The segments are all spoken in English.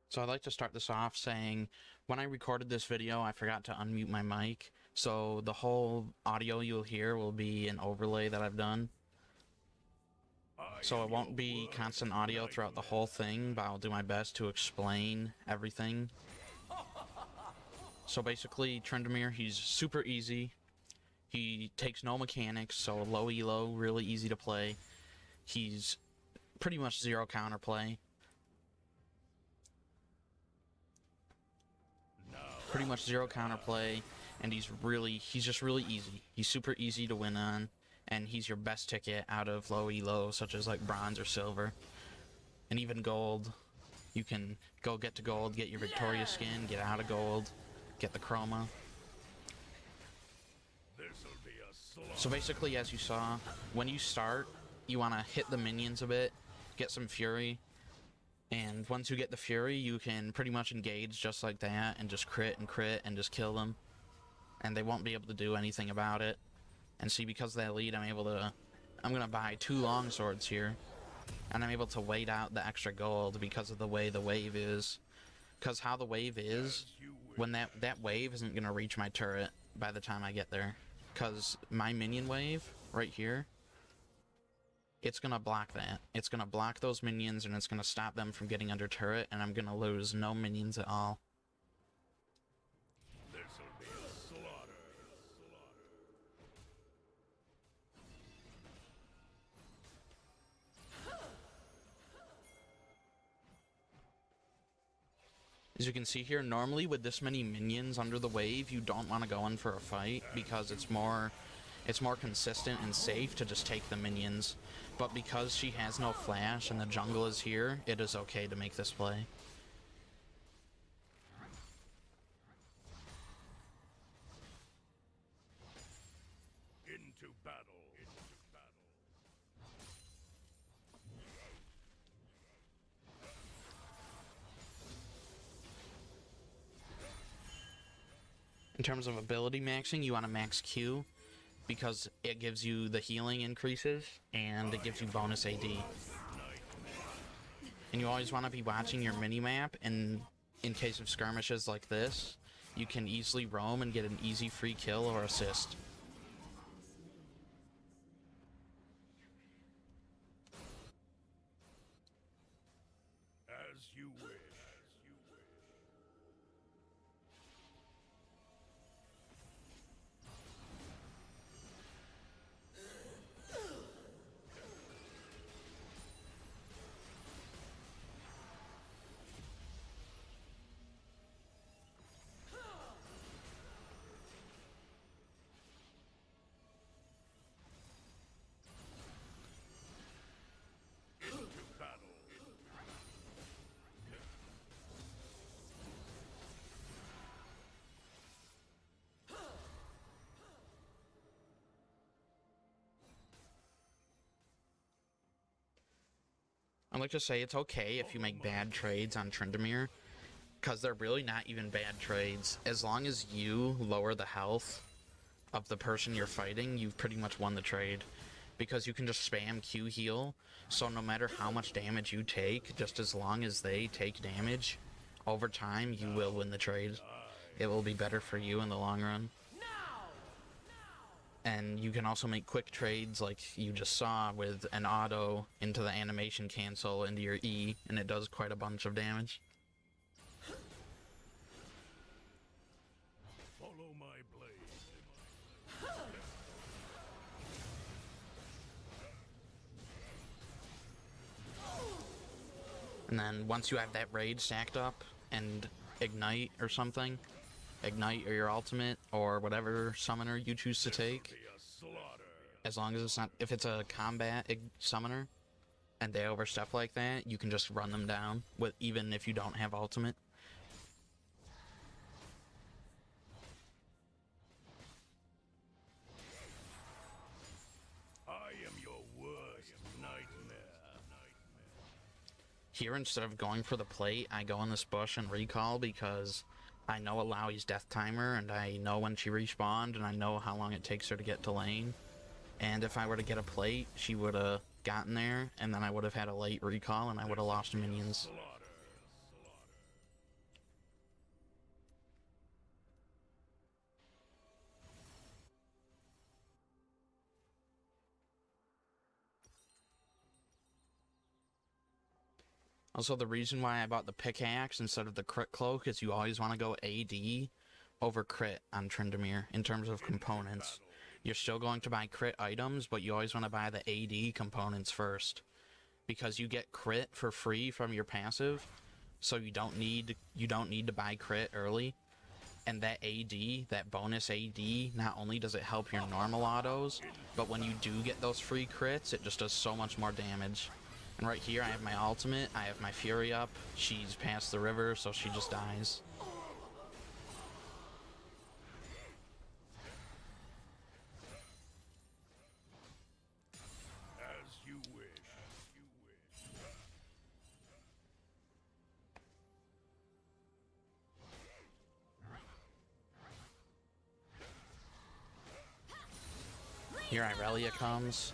So I'd like to start this off saying, when I recorded this video, I forgot to unmute my mic, so the whole audio you'll hear will be an overlay that I've done. So it won't be constant audio throughout the whole thing, but I'll do my best to explain everything. So basically, Tryndamere, he's super easy. He takes no mechanics, so low ELO, really easy to play. He's pretty much zero counterplay. Pretty much zero counterplay, and he's just really easy. He's super easy to win on, and he's your best ticket out of low ELO, such as like bronze or silver, and even gold. You can go get to gold, get your Victoria skin, get out of gold, get the chroma. So basically, as you saw, when you start, you want to hit the minions a bit, get some fury, and once you get the fury, you can pretty much engage just like that and just crit and just kill them, and they won't be able to do anything about it. And see, because of that lead, I'm gonna buy 2 long swords here, and I'm able to wait out the extra gold because of the way the wave is. Because how the wave is, when that wave isn't gonna reach my turret by the time I get there. Because my minion wave, right here, it's gonna block that. It's gonna block those minions, and it's gonna stop them from getting under turret, and I'm gonna lose no minions at all. As you can see here, normally with this many minions under the wave, you don't want to go in for a fight because it's more consistent and safe to just take the minions. But because she has no flash and the jungle is here, it is okay to make this play. Into battle. In terms of ability maxing, you want to max Q because it gives you the healing increases and it gives you bonus AD. And you always want to be watching your minimap, and in case of skirmishes like this, you can easily roam and get an easy free kill or assist. As you wish. Into battle. I'd like to say it's okay if you make bad trades on Tryndamere, because they're really not even bad trades. As long as you lower the health of the person you're fighting, you've pretty much won the trade. Because you can just spam Q heal, so no matter how much damage you take, just as long as they take damage, over time you will win the trade. It will be better for you in the long run. And you can also make quick trades like you just saw with an auto into the animation cancel into your E, and it does quite a bunch of damage. Follow my blade. And then once you have that raid stacked up and ignite or something, ignite or your ultimate or whatever summoner you choose to take, Be a slaughter. as long as it's not, if it's a combat summoner and they overstep like that, you can just run them down with, even if you don't have ultimate. I am your worst nightmare. Here, instead of going for the plate, I go in this bush and recall because I know Alawi's death timer, and I know when she respawned, and I know how long it takes her to get to lane. And if I were to get a plate, she would have gotten there, and then I would have had a late recall, and I would have lost minions. Also, the reason why I bought the pickaxe instead of the crit cloak is you always want to go AD over crit on Tryndamere in terms of components. You're still going to buy crit items, but you always want to buy the AD components first, because you get crit for free from your passive, so you don't need to buy crit early. And that AD, that bonus AD, not only does it help your normal autos, but when you do get those free crits, it just does so much more damage. And right here, I have my ultimate, I have my Fury up, she's past the river, so she just dies. As you wish. Here Irelia comes,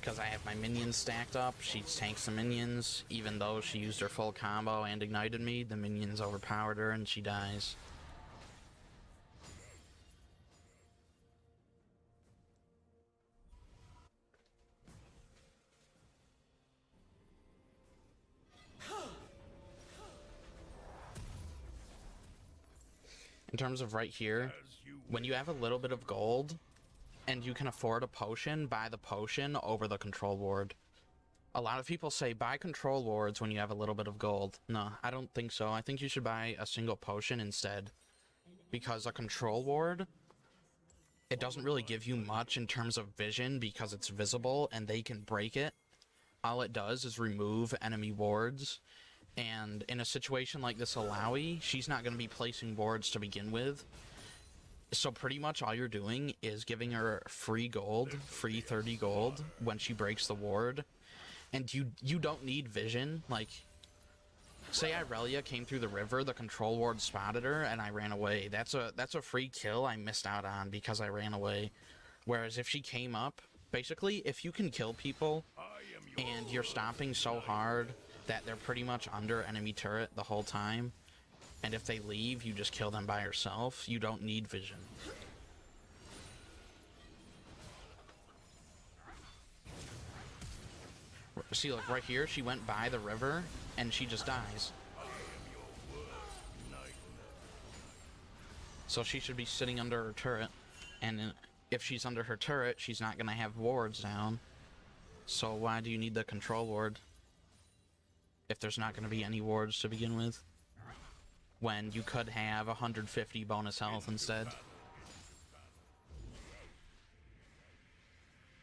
because I have my minions stacked up. She tanks the minions, even though she used her full combo and ignited me. The minions overpowered her and she dies. In terms of right here, when you have a little bit of gold, and you can afford a potion, buy the potion over the control ward. A lot of people say buy control wards when you have a little bit of gold. No, I don't think so. I think you should buy a single potion instead. Because a control ward, it doesn't really give you much in terms of vision because it's visible and they can break it. All it does is remove enemy wards. And in a situation like this Alawi, she's not going to be placing wards to begin with. So pretty much all you're doing is giving her free gold, free 30 gold when she breaks the ward. And you don't need vision. Like, say Irelia came through the river, the control ward spotted her, and I ran away. That's a free kill I missed out on because I ran away. Whereas if she came up, basically, if you can kill people and you're stomping so hard that they're pretty much under enemy turret the whole time, and if they leave, you just kill them by yourself. You don't need vision. See, like right here, she went by the river, and she just dies. So she should be sitting under her turret, and if she's under her turret, she's not going to have wards down. So why do you need the control ward if there's not going to be any wards to begin with? When you could have 150 bonus health instead.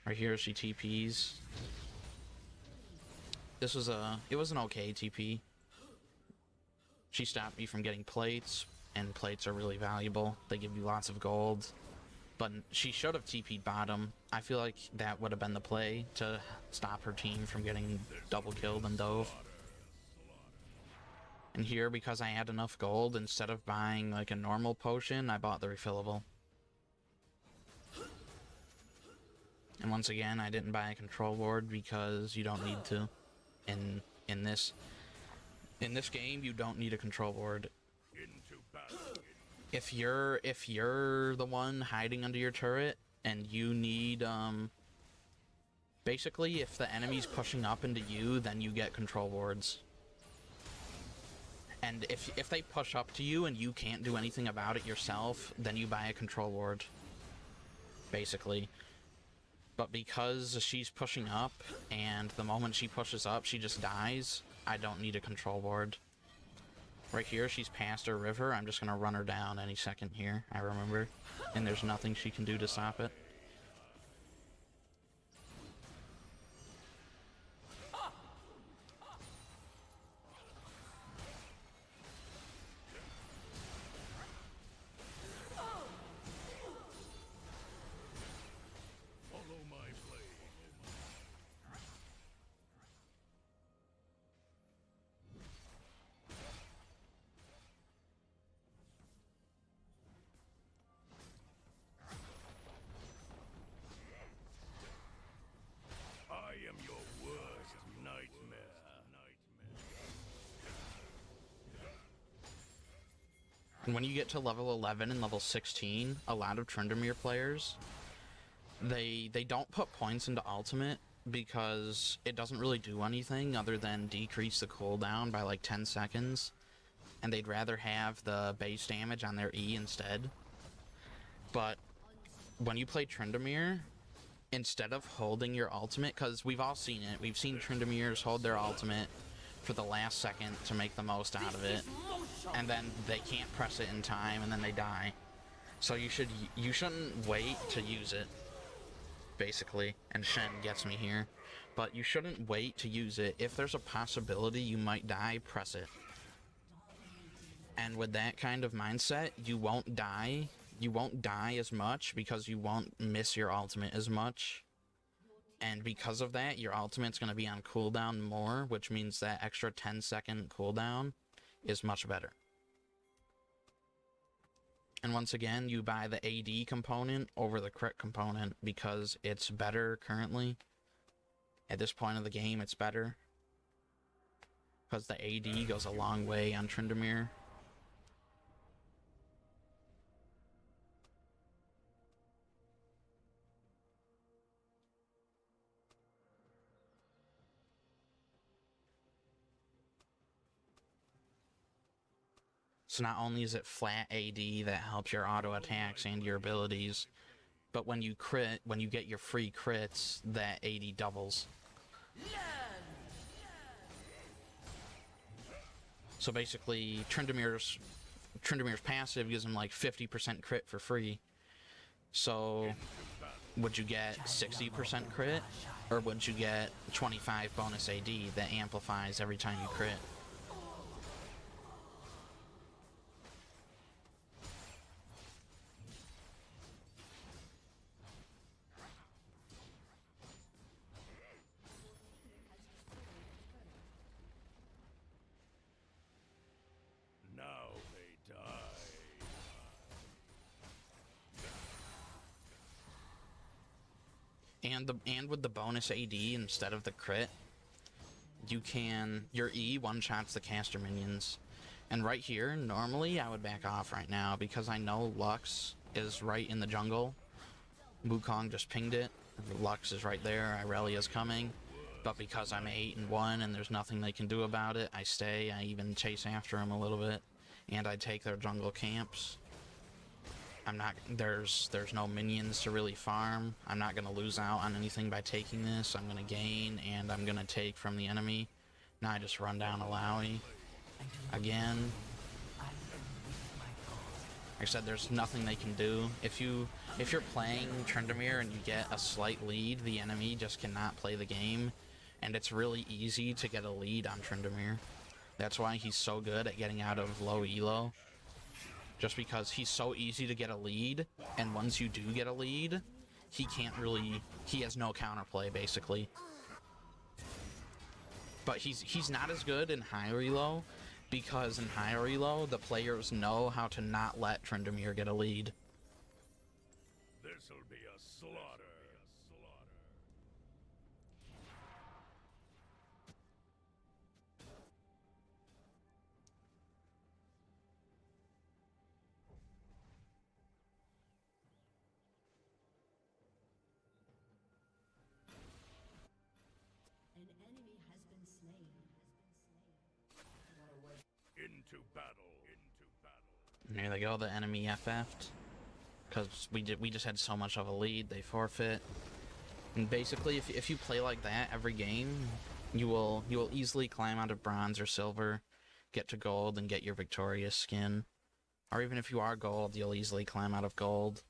Right here she TPs. It was an okay TP. She stopped me from getting plates, and plates are really valuable. They give you lots of gold. But she should have TP'd bottom. I feel like that would have been the play to stop her team from getting double killed and dove. And here, because I had enough gold, instead of buying like a normal potion, I bought the refillable. And once again, I didn't buy a control ward because you don't need to. In this game, you don't need a control ward. If you're the one hiding under your turret and you need basically if the enemy's pushing up into you, then you get control wards. And if they push up to you and you can't do anything about it yourself, then you buy a control ward. Basically. But because she's pushing up, and the moment she pushes up, she just dies, I don't need a control ward. Right here, she's past her river. I'm just going to run her down any second here, I remember. And there's nothing she can do to stop it. And when you get to level 11 and level 16, a lot of Tryndamere players, they don't put points into ultimate because it doesn't really do anything other than decrease the cooldown by like 10 seconds, and they'd rather have the base damage on their E instead. But when you play Tryndamere, instead of holding your ultimate, because we've all seen it, we've seen Tryndameres hold their ultimate for the last second to make the most out of it, and then they can't press it in time, and then they die. So you shouldn't wait to use it, basically. And Shen gets me here, but you shouldn't wait to use it. If there's a possibility you might die, press it. And with that kind of mindset, you won't die. You won't die as much because you won't miss your ultimate as much. And because of that, your ultimate's going to be on cooldown more, which means that extra 10-second cooldown is much better. And once again, you buy the AD component over the crit component because it's better currently. At this point of the game, it's better. Because the AD goes a long way on Tryndamere. So not only is it flat AD that helps your auto attacks and your abilities, but when you crit, when you get your free crits, that AD doubles. So basically, Tryndamere's passive gives him like 50% crit for free. So would you get 60% crit, or would you get 25 bonus AD that amplifies every time you crit? Now they die. And with the bonus AD instead of the crit, your E one-shots the caster minions. And right here, normally I would back off right now because I know Lux is right in the jungle. Wukong just pinged it. Lux is right there. Irelia's coming. But because I'm 8-1 and there's nothing they can do about it, I stay. I even chase after them a little bit. And I take their jungle camps. There's no minions to really farm. I'm not going to lose out on anything by taking this. I'm going to gain, and I'm going to take from the enemy. Now I just run down Alawi. Again. Like I said, there's nothing they can do. If you're playing Tryndamere and you get a slight lead, the enemy just cannot play the game. And it's really easy to get a lead on Tryndamere. That's why he's so good at getting out of low ELO. Just because he's so easy to get a lead, and once you do get a lead, he has no counterplay, basically. But he's not as good in higher elo, because in higher elo, the players know how to not let Tryndamere get a lead. This'll be a slaughter. An enemy has been slain. Into battle. There they go, the enemy FF'd. Because we just had so much of a lead, they forfeit. And basically, if you play like that every game, you will easily climb out of bronze or silver, get to gold, and get your victorious skin. Or even if you are gold, you'll easily climb out of gold.